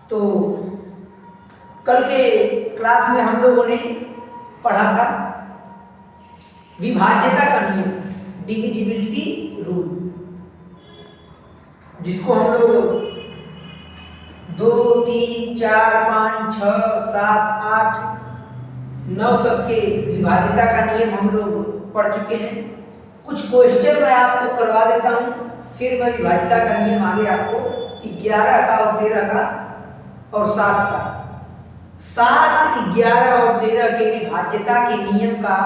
तो कल के क्लास में हम लोगों ने पढ़ा था विभाज्यता का नियम, डिविजिबिलिटी रूल, जिसको हम लोग 2, 3, 4, 5, 6, 7, 8, 9 तक के विभाज्यता का नियम हम लोग पढ़ चुके हैं। कुछ क्वेश्चन मैं आपको करवा देता हूं, फिर मैं विभाज्यता का नियम आगे आपको 11 का और 13 का और 7 का 7, 11 और 13 के विभाज्यता के नियम का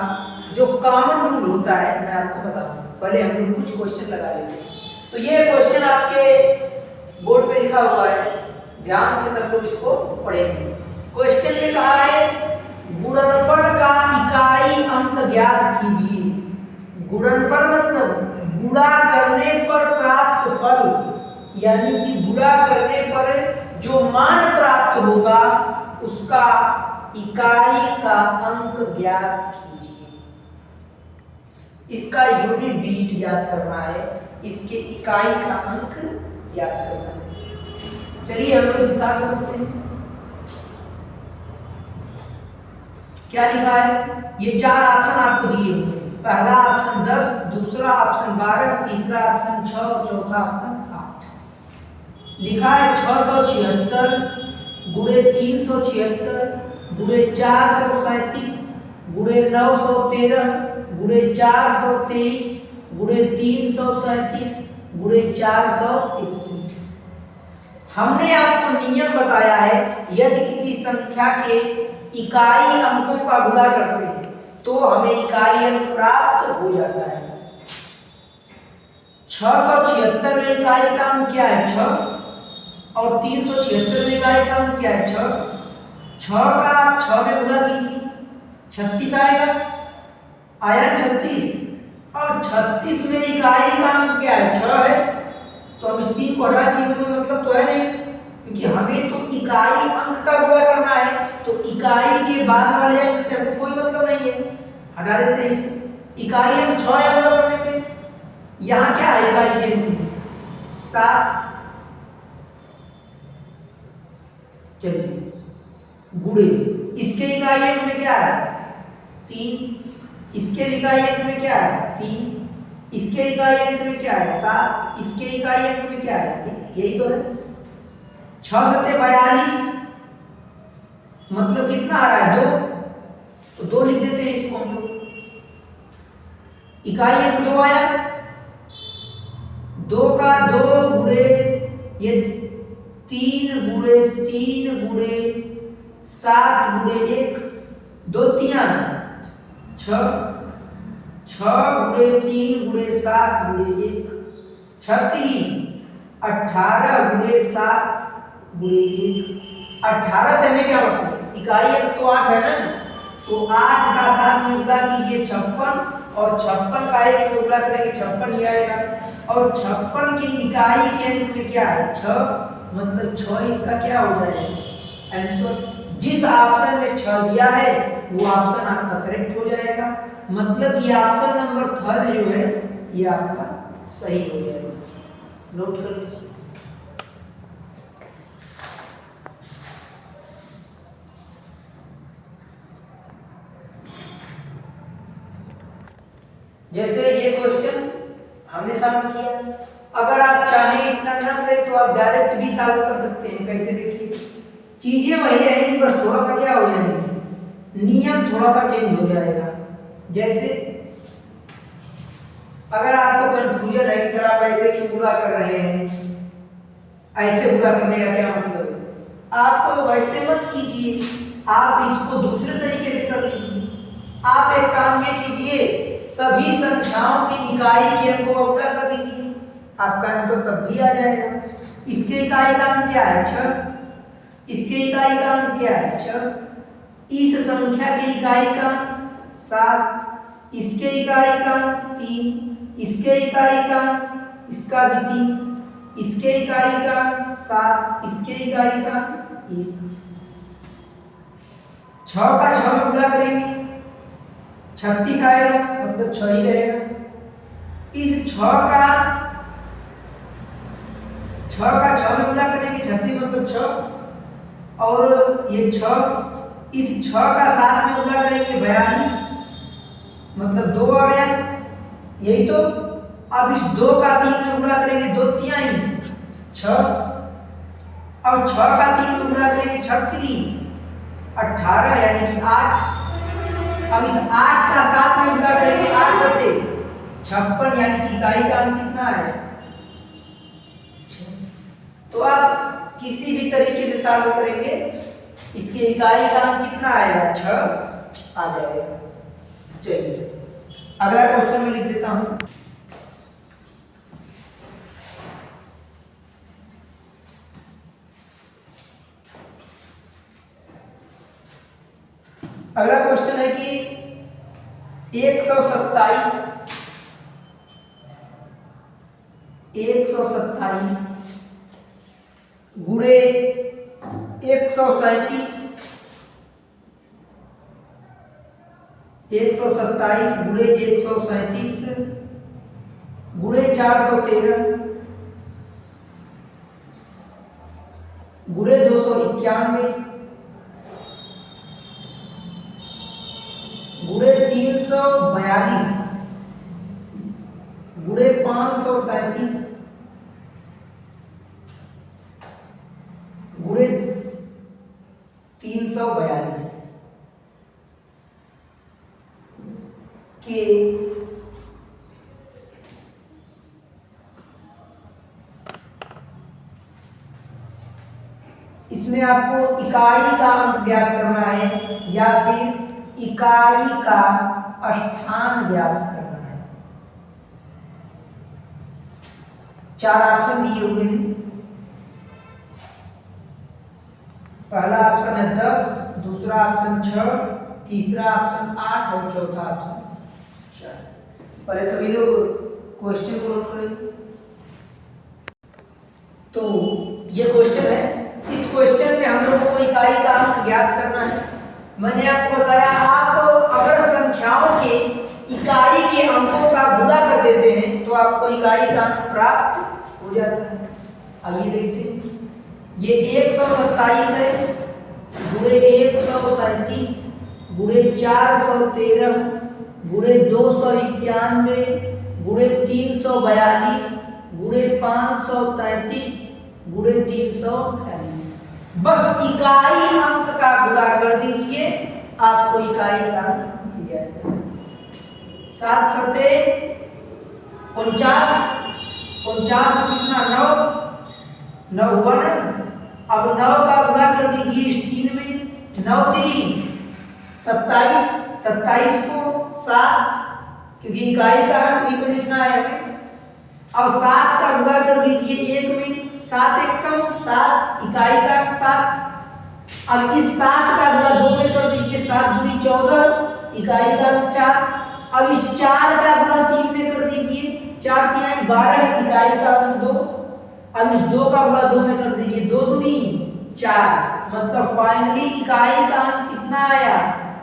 जो कॉमन रूल होता है मैं आपको बताऊं। पहले हम लोग कुछ क्वेश्चन लगा लेते हैं। तो ये क्वेश्चन आपके बोर्ड पे लिखा हुआ है, ध्यान से सब लोग इसको पढ़ेंगे। क्वेश्चन में कहा है गुणनफल का इकाई अंक ज्ञात कीजिए। गुणनफल मतलब गुणा करने पर प्राप्त फल, यानी कि गुणा करने पर जो मान प्राप्त होगा उसका इकाई का अंक ज्ञात कीजिए। इसका यूनिट डिजिट ज्ञात करना है, इसके इकाई का अंक ज्ञात करना है। चलिए हम लोग हिसाब करते हैं। क्या लिखा है? ये 4 ऑप्शन आपको दिए हुए हैं। पहला ऑप्शन 10, दूसरा ऑप्शन 12, तीसरा ऑप्शन 6 और चौथा ऑप्शन 8। लिखा है 676 गुणे 376 गुणे 437 गुणे 913 गुणे 423 गुणे 337 गुणे 431। हमने आपको नियम बताया है, यदि किसी संख्या के इकाई अंकों का गुणा करते हैं तो हमें इकाई अंक प्राप्त हो जाता है। 676 में इकाई का अंक क्या है? 6 और 376 में इकाई का अंक क्या है? 6। 6 का आप 6 में गुणा कीजिए, 36 आएगा। आया 36, और 36 में इकाई का अंक क्या है? 6 है। तो अब इस 3 को हटा, 3 में मतलब तो है नहीं, क्योंकि हमें तो इकाई अंक का गुणा करना है, तो इकाई के बाद वाले अंक से हमको कोई मतलब नहीं है, हटा देते हैं। इकाई अंक 6 है गुणा करने पे, यहाँ क्या है इकाई के अंक? 7। चलिए गुणे इसके इकाई अंक में क्या है? 3। इसके इकाई अंक में क्या है? 3। इसके इकाई अंक में क्या है? 7। इसके इकाई अंक में क्या है? 1। यही तो है। 6 7 42, मतलब कितना आ रहा है? 2। तो 2 लिख देते हैं इसको हम लोग। इकाई अंक 2 आया, 2 का 2 गुणे ये 3 गुणे 3 गुणे 7 गुणे 1, 2 3 6, 6 गुणे 3 गुणे 7 गुणे 1, 36, 18 गुणे 7 गुणे 1। 18 से हमें क्या मतलब? इकाई अंक तो 8 है ना, तो 8 का 7 में गुणा कीजिए 56, और 56 का 1 में गुणा करेंगे 56 ही आएगा। और 56 की इकाई के अंक में क्या है? 6, मतलब 6 इसका क्या हो जाएगा? आंसर। जिस ऑप्शन में 6 दिया है वो ऑप्शन आपका करेक्ट हो जाएगा, मतलब कि ऑप्शन नंबर 3 जो है ये आपका सही हो जाएगा। नोट कर लीजिए। जैसे ये क्वेश्चन हमने सॉल्व किया, अगर आप चाहें इतना ना करें तो आप डायरेक्ट भी सॉल्व कर सकते हैं। कैसे? देखिए चीजें वही रहेंगी, बस थोड़ा सा क्या हो जाएगा, नियम थोड़ा सा चेंज हो जाएगा। जैसे अगर आपको कंफ्यूजन है कि सर आप ऐसे क्यों गुणा कर रहे हैं, ऐसे गुणा करने का क्या मतलब है, आप वैसे मत कीजिए, आप इसको दूसरे तरीके से कर लीजिए। आप एक काम ये कीजिए, सभी संख्याओं की इकाई के अंकों का गुणा कर दीजिए, आपका आंसर तब भी आ जाएगा। इसके इकाई का अंक क्या है? 6। इसके इकाई का अंक क्या है? 6। इस संख्या की इकाई का 7, इसके इकाई का 3, इसके इकाई का, इसका भी 3, इसके इकाई का 7, इसके इकाई का 1। 6 का 6 में गुणा करेंगे 36 आएगा, मतलब 6 ही रहेगा। इस 6 का 6 में गुणा करेंगे 36 मतलब 6, और ये 6, इस 6 का 7 में गुणा करेंगे 42, मतलब 2 आ गया, यही तो। अब इस 2 का 3 में गुणा करेंगे 2 तिहाई 6, और 6 का 3 में गुणा करेंगे 6 3 18 यानी कि 8। अब इस 8 का 7 में गुणा करेंगे 8 सत्ते 56 यानी कि इकाई का अंक कितना है 6। तो आप किसी भी तरीके से सॉल्व करेंगे, इसके इकाई का अंक कितना आएगा 6 आ जाएगा। चलिए अगला क्वेश्चन में लिख देता हूं। अगला क्वेश्चन है कि 127 गुणे 137 गुणे 137 गुणे 413 गुणे 291 गुणे 342 गुणे 533 गुणे 342 के इसमें आपको इकाई का अंक ज्ञात करना है या फिर इकाई का स्थान ज्ञात करना है। 4 ऑप्शन दिए हुए हैं। पहला ऑप्शन है 10, दूसरा ऑप्शन 6, तीसरा ऑप्शन 8 और चौथा ऑप्शन 4। पहले सभी लोग क्वेश्चन को नोट करेंगे। तो ये क्वेश्चन है, इस क्वेश्चन में हम लोगों को इकाई का अंक ज्ञात करना है। मैंने आपको बताया आप अगर संख्याओं के इकाई के अंकों का गुणा कर देते हैं तो आपको इकाई का अंक प्राप्त हो जाता है। आइए देखते हैं। ये 127 है गुणे 137 गुणे 413 गुणे 291 गुणे 342 गुणे 533 गुणे 342। बस इकाई अंक का गुणा कर दीजिए, आपको इकाई का अंक मिल जाएगा। 7 सत्ते 49, 49 कितना 9 हुआ ना। अब 9 का गुणा कर दीजिए इस 3 में, 9 3 27, 27 को 7 क्योंकि इकाई का अंक भी तो लिखना है हमें। अब 7 का गुणा कर दीजिए 1 में, 7 1 कम 7 इकाई का 7। अब इस 7 का गुणा 2 में कर दीजिए, 7 दूनी 14 इकाई का 4। अब इस 4 का गुणा 3 में कर दीजिए, 4 तिहाई 12 इकाई का अंक 2। अब इस 2 का गुणा 2 में कर दीजिए, 2 दूनी 4, मतलब फाइनली इकाई का अंक कितना आया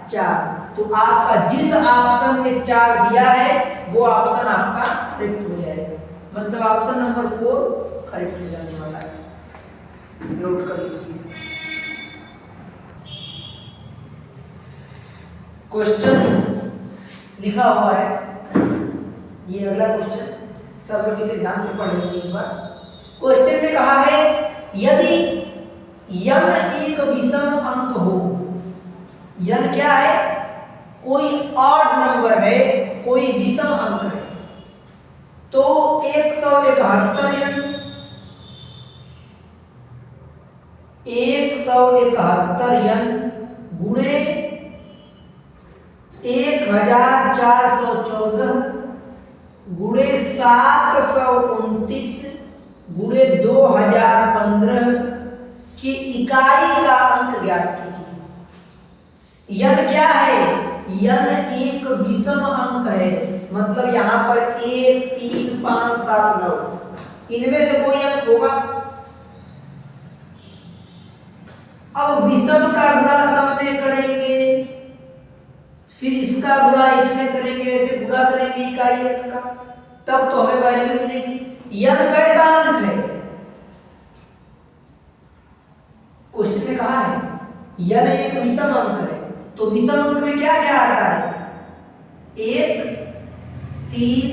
4। तो आपका जिस ऑप्शन में 4 दिया है वो ऑप्शन आपका करेक्ट हो जाएगा, मतलब ऑप्शन नंबर 4 करेक्ट हो जाने वाला है। नोट कर लीजिए। क्वेश्चन लिखा हुआ है, ये अगला क्वेश्चन, सब लोग इसे ध्यान से पढ़ लेंगे एक बार। क्वेश्चन में कहा है यदि n एक विषम अंक हो, n क्या है, कोई ऑड नंबर है, कोई विषम अंक है, तो 171 n गुणे 1414 गुणे 729 गुणे 2015 की इकाई का अंक ज्ञात कीजिए। n क्या है, n एक विषम अंक है, मतलब यहाँ पर 1 3 5 7 9 इनमें से कोई अंक होगा। अब विषम का गुणा सम में करेंगे, फिर इसका गुणा इसमें करेंगे, वैसे गुणा करेंगे इकाई अंक का, तब तो हमें वैल्यू मिलेगी। n कैसा अंक है, क्वेश्चन में कहा है यन एक विषम अंक है, तो विषम अंक में क्या क्या आता है? 1 3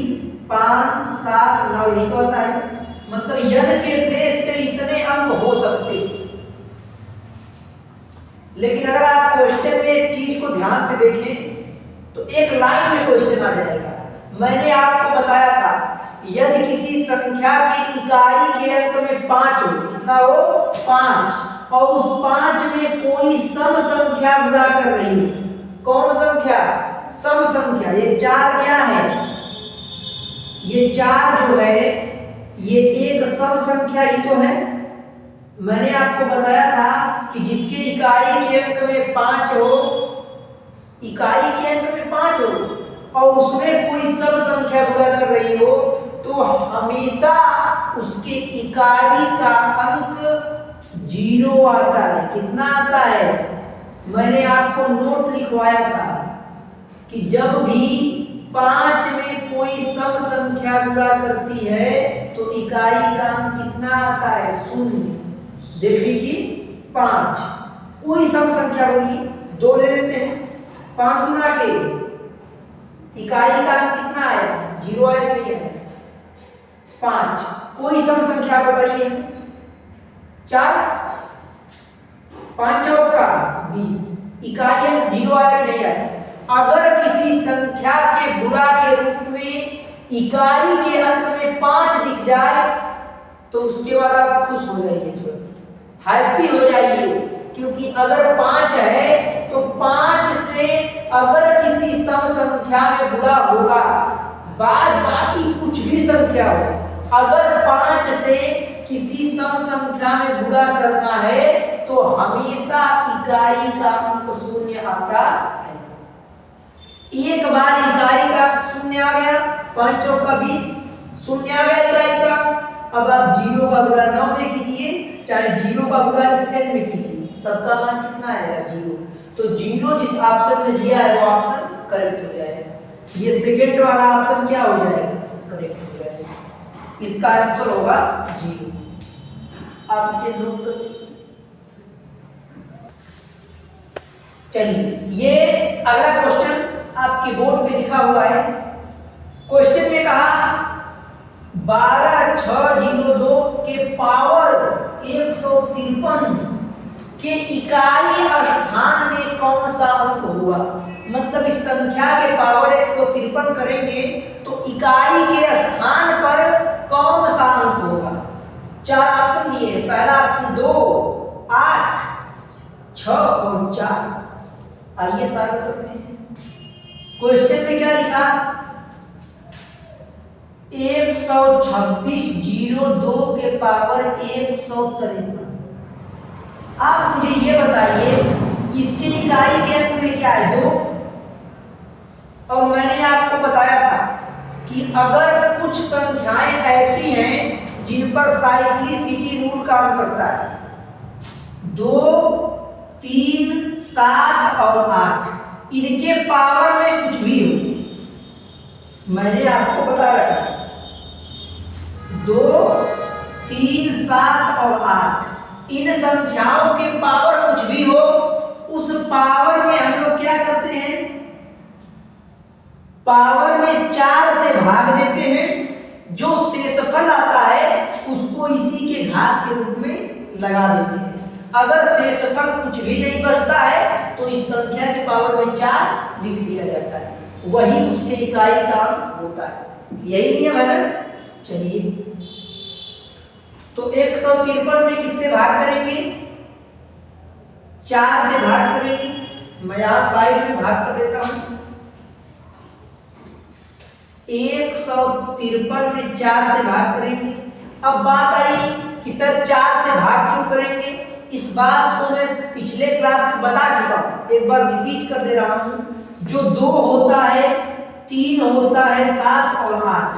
5 7 9 यही तो आता है। मतलब यन के प्लेस पे इतने अंक हो सकते। लेकिन अगर आप क्वेश्चन में एक चीज को ध्यान से देखें तो एक लाइन में क्वेश्चन आ जाएगा। मैंने आपको बताया था यदि किसी संख्या की इकाई के अंक में 5 हो, कितना हो? 5, और उस 5 में कोई सम संख्या गुणा कर रही है। कौन संख्या? सम संख्या। ये 4 क्या है? ये 4 जो है ये एक सम संख्या ही तो है। मैंने आपको बताया था कि जिसके इकाई के अंक में 5 हो, इकाई के अंक में 5 हो और उसमें कोई सम संख्या गुणा कर रही हो, तो हमेशा उसके इकाई का अंक 0 आता है। कितना आता है? मैंने आपको नोट लिखवाया था कि जब भी 5 में कोई सम संख्या गुणा करती है तो इकाई का अंक कितना आता है? 0। देख लीजिए 5 कोई सम संख्या होगी, 2 ले लेते हैं, 5 गुना के इकाई का अंक कितना है? 0 आया नहीं है? 5 कोई सम संख्या बताइए। 4 5 चौका 20, इकाई अंक 0 आया कि नहीं आया? अगर किसी संख्या के गुणा के रूप में इकाई के अंक में 5 दिख जाए तो उसके बाद आप खुश हो जाइए, हैप्पी हो जाइए, क्योंकि अगर 5 है तो 5 से अगर किसी सम संख्या में गुणा होगा, बाद बाकी कुछ भी संख्या हो, अगर 5 से किसी सम संख्या में गुणा करना है तो हमेशा इकाई का अंक 0 आता है। एक बार इकाई का 0 आ गया, 5 चौका 20, 0 आ गया इकाई का। अब आप 0 का गुणा 9 में कीजिए, चाहे 0 का गुणा स्केल में कीजिए, सबका मान कितना आएगा? 0। तो 0 जिस ऑप्शन में दिया है वो ऑप्शन करेक्ट हो जाएगा। ये सेकंड वाला ऑप्शन क्या हो जाएगा? करेक्ट हो जाएगा। इसका आंसर होगा 0। आप इसे नोट कर लीजिए। चलिए ये अगला क्वेश्चन आपके बोर्ड पे लिखा हुआ है। क्वेश्चन में कहा 12602 के पावर 153 के इकाई स्थान में कौन सा अंक हुआ? मतलब इस संख्या के पावर 153 करेंगे तो इकाई के स्थान पर कौन सा अंक होगा? 4 ऑप्शन दिए हैं। पहला ऑप्शन 2, 8, 6 और 4। आइए सॉल्व करते हैं। क्वेश्चन में क्या लिखा? 12602 के पावर 153। आप मुझे ये बताइए इसकी इकाई के अंक में क्या है? 2। और मैंने आपको बताया था कि अगर कुछ संख्याएं ऐसी हैं जिन पर साइक्लिसिटी रूल काम करता है, 2, 3, 7 और 8, इनके पावर में कुछ भी हो, मैंने आपको बता रखा है 2, 3, 7 और 8, इन संख्याओं के पावर कुछ भी हो, उस पावर में हम लोग क्या करते हैं? पावर में 4 से भाग देते हैं, जो शेषफल आता है उसको इसी के घात के रूप में लगा देते हैं। अगर शेषफल कुछ भी नहीं बचता है तो इस संख्या के पावर में 4 लिख दिया जाता है, वही उसके इकाई का अंक होता है। यही नियम है ना? चलिए तो 153 में किससे भाग करेंगे? 4 से भाग करेंगे। मैं यहां साइड में भाग कर देता हूं। 153 में 4 से भाग करेंगे। अब बात आई कि सर 4 से भाग क्यों करेंगे? इस बात को मैं पिछले क्लास में बता चुका हूं, एक बार रिपीट कर दे रहा हूं। जो 2 होता है, 3 होता है, 7 और 8,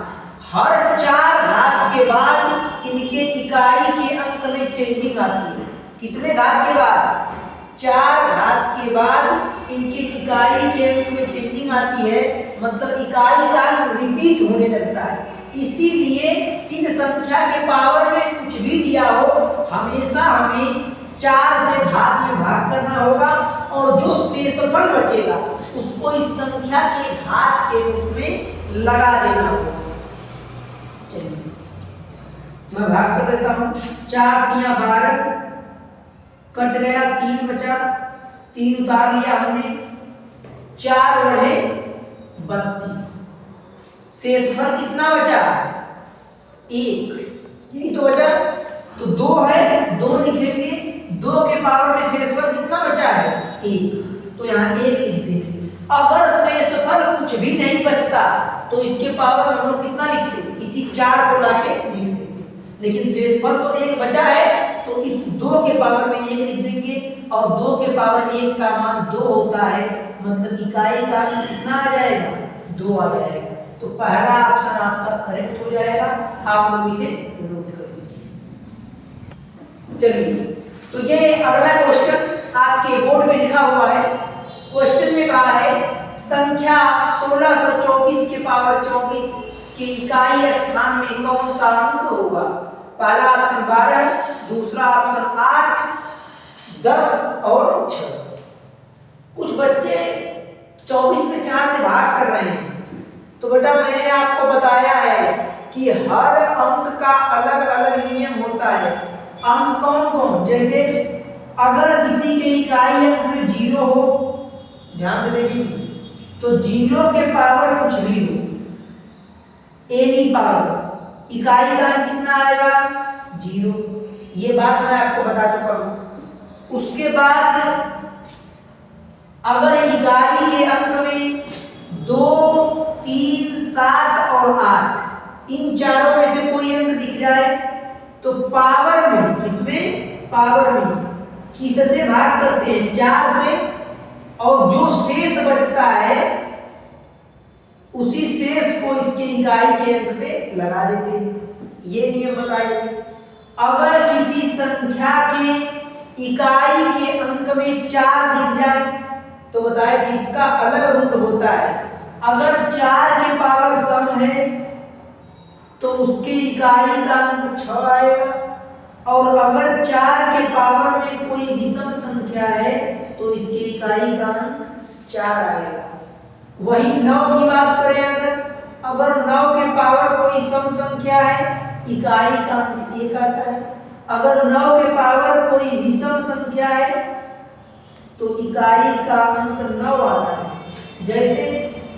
हर 4 घात के बाद इनके इकाई के अंक में चेंजिंग आती है। कितने घात के बाद? 4 घात के बाद इनके इकाई के अंक में चेंजिंग आती है, मतलब इकाई का अंक रिपीट होने लगता है। इसीलिए इन संख्या के पावर में कुछ भी दिया हो, हमेशा हमें 4 से घात में भाग करना होगा और जो शेषफल बचेगा उसको इस संख्या के घात के रूप में लगा देना होगा। चलिए मैं भाग कर देता हूं। 4 तिया 12, कट गया 3 बचा, 3 उतार लिया हमने, 4 बढ़े 32। शेषफल कितना बचा? 1, यही तो बचा। तो 2 है, 2 लिखेंगे, 2 के पावर में शेषफल कितना बचा है? 1, तो यहाँ 1 लिख देंगे। अगर शेषफल कुछ भी नहीं बचता तो इसके पावर में हम लोग कितना लिखते? इसी 4 को लाके लिख देते। लेकिन शेषफल तो 1 बचा है तो इस 2 के पावर में 1 लिख देंगे और 2 के पावर 1 का मान 2 होता है, मतलब इकाई का कितना आ जाएगा? 2 आ जाएगा। तो पहला ऑप्शन आपका करेक्ट हो जाएगा। आप लोग इसे नोट कर लीजिए। चलिए तो ये अगला क्वेश्चन आपके बोर्ड में लिखा हुआ है। क्वेश्चन में कहा है संख्या 1624 के पावर 24 के इकाई स्थान में कौन सा अंक होगा? पहला ऑप्शन 12, दूसरा ऑप्शन 8, 10 और 6। कुछ बच्चे 24 में 4 से भाग कर रहे हैं। तो बेटा मैंने आपको बताया है कि हर अंक का अलग अलग नियम होता है। अंक कौन कौन? जैसे अगर किसी के इकाई अंक में 0 हो, ध्यान से देखिए, तो 0 के पावर कुछ भी हो, एनी पावर, इकाई का अंक कितना आएगा? 0। ये बात मैं आपको बता चुका हूं। उसके बाद अगर इकाई के अंक में 2, 3, 7 और 8, इन चारों में से कोई अंक दिख जाए तो पावर में, किसमें? पावर में किससे भाग करते हैं? 4 से, और जो शेष बचता है उसी शेष को इसके इकाई के अंक पे लगा देते हैं। ये नियम बताए थे। अगर किसी संख्या के इकाई के अंक में 4 दिख जाए तो बताए थे इसका अलग रूट होता है। अगर 4 के पावर सम है तो उसके इकाई का अंक 6 आएगा, और अगर 4 के पावर में कोई विषम संख्या है तो इसके इकाई का अंक 4 आएगा। वही 9 की बात करें, अगर 9 के पावर कोई सम संख्या है, इकाई का अंक 1 आता है। अगर 9 के पावर कोई विषम संख्या है तो इकाई का अंक 9 आता है। जैसे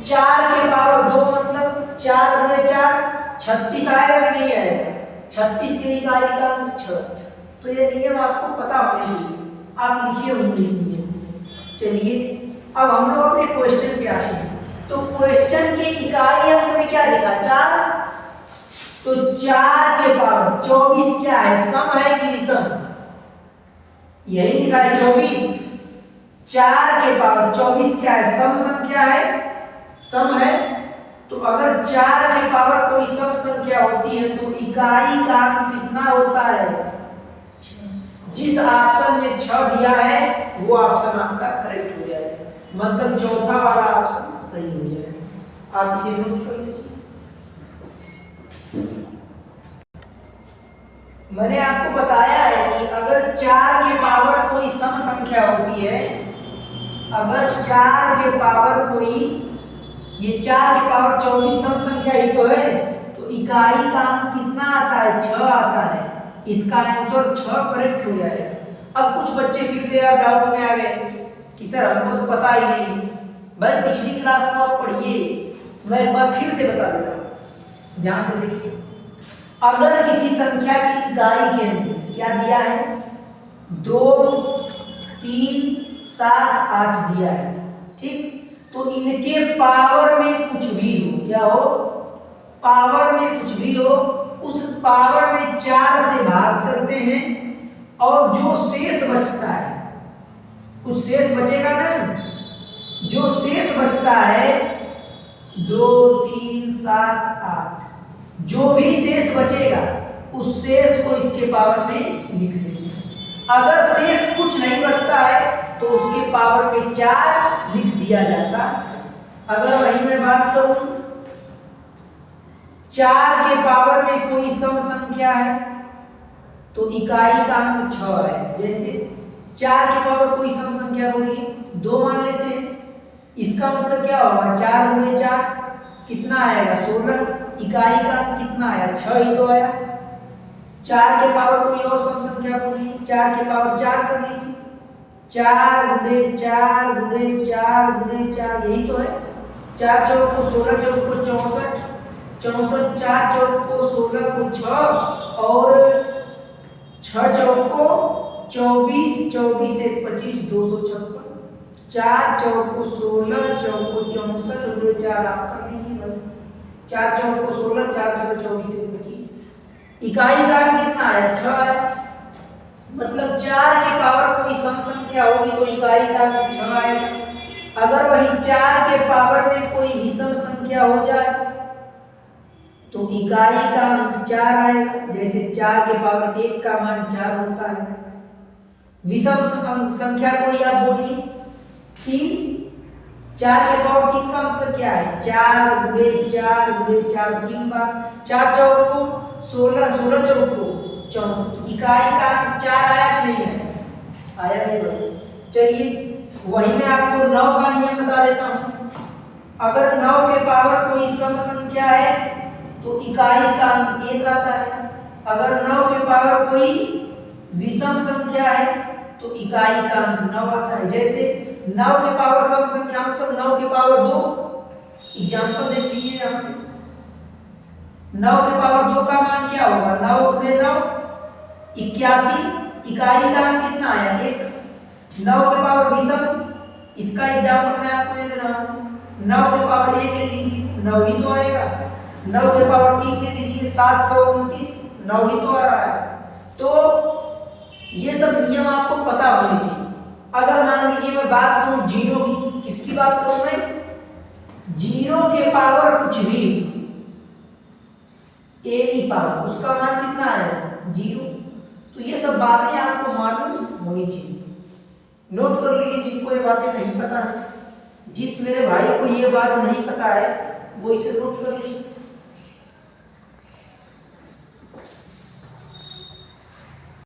4 के पावर 2 मतलब 4 × 4 36 आएगा कि नहीं आएगा? 36 की इकाई का अंक 6। तो ये नियम आपको पता होना चाहिए, आप लिखे होंगे इस नियम। चलिए अब हम लोग अपने क्वेश्चन पे आते हैं। तो क्वेश्चन के इकाई अंक में क्या लिखा? 4। तो 4 के पावर 24 क्या है? सम है कि विषम? यही लिखा है 24। 4 के पावर 24 क्या है? सम संख्या है, सम है। तो अगर 4 के पावर कोई सम संख्या होती है तो इकाई का अंक कितना होता है? जिस ऑप्शन में 6 दिया है वो ऑप्शन आपका करेक्ट हो जाएगा, मतलब चौथा वाला ऑप्शन सही हो जाएगा। आप इसे नोट कर लीजिए। मैंने आपको बताया है कि अगर 4 के पावर कोई सम संख्या होती है, अगर 4 के पावर कोई, ये 4 के पावर 24 सम संख्या ही तो है, तो इकाई का अंक कितना आता है? 6 आता है। इसका आंसर 6 करेक्ट हो जाएगा। अब कुछ बच्चे फिर से डाउट में आ गए कि सर हमको तो पता ही नहीं। भाई पिछली क्लास में आप पढ़िए, मैं एक बार फिर से बता दे रहा हूं, ध्यान से देखिए। अगर किसी संख्या की इकाई के अंक क्या दिया है? 2, 3, 7, 8 दिया है, ठीक। तो इनके पावर में कुछ भी हो, क्या हो? पावर में कुछ भी हो, उस पावर में 4 से भाग करते हैं और जो शेष बचता है, कुछ शेष बचेगा ना, जो शेष बचता है 2, 3, 7, 8, जो भी शेष बचेगा उस शेष को इसके पावर में लिख देंगे। अगर शेष कुछ नहीं बचता है तो उसके पावर में 4 लिख दिया जाता। अगर वही मैं बात करूं, 4 के पावर में कोई सम संख्या है तो इकाई का अंक 6 है। जैसे 4 के पावर कोई सम संख्या बोलिए 2 मान लेते हैं। इसका मतलब क्या होगा 4 गुणे 4 कितना आएगा 16। इकाई का कितना आया 6 ही तो आया। 4 के पावर कोई और सम संख्या बोलिए 4 के पावर 4 कर लीजिए। 4 गुणे 4 गुणे 4 गुणे 4 यही तो है। 4 चौक को 16 चौक को 64 64 4 चौक को 16 को 6 और 6 चौक को 24 24 से 25 256। 4 चौक को 16 चौक को 64 गुणे 4 आप कर लीजिए भाई। 4 चौक को 16 4 चौक 24 से 25। इकाई का कितना आया 6 आया। मतलब 4 के पावर कोई सम संख्या होगी तो इकाई का 6 आएगा। अगर वही 4 के पावर में कोई विषम संख्या हो जाए तो इकाई का अंक 4 आएगा। जैसे 4 के पावर 1 का मान 4 होता है। विषम संख्या कोई आप बोलिए 3। 4 के पावर 3 का मतलब क्या है 4 गुणे 4 गुणे 4 3 बार। 4 चौक को 16 16 चौक को 64। इकाई का अंक 4 आया कि नहीं आया भाई। चलिए वही मैं आपको 9 का नियम बता देता हूं। अगर 9 के पावर कोई सम संख्या है तो इकाई का अंक 1 आता है। अगर 9 के पावर कोई विषम संख्या है तो इकाई का अंक 9 आता है। जैसे 9 के पावर सम संख्या मतलब 9 के पावर 2। एग्जांपल देख लीजिए यहाँ पे 9 के पावर 2 का मान क्या होगा 9 गुणे 9 81। इकाई का अंक कितना आया 1। 9 के पावर विषम इसका एग्जांपल मैं आपको दे दे रहा हूं। 9 के पावर 1 ले लीजिए 9 ही तो आएगा। 9 के पावर 3 ले लीजिए 729 9 ही तो आ रहा है। तो ये सब नियम आपको पता होने चाहिए। अगर मान लीजिए मैं बात करूं जीरो की, किसकी बात करूं मैं 0 के पावर कुछ भी एनी पावर उसका मान कितना है 0। तो ये सब बातें आपको मालूम होनी चाहिए। नोट कर लीजिए जिनको ये बातें नहीं पता है। जिस मेरे भाई को ये बात नहीं पता है वो इसे नोट कर लीजिए।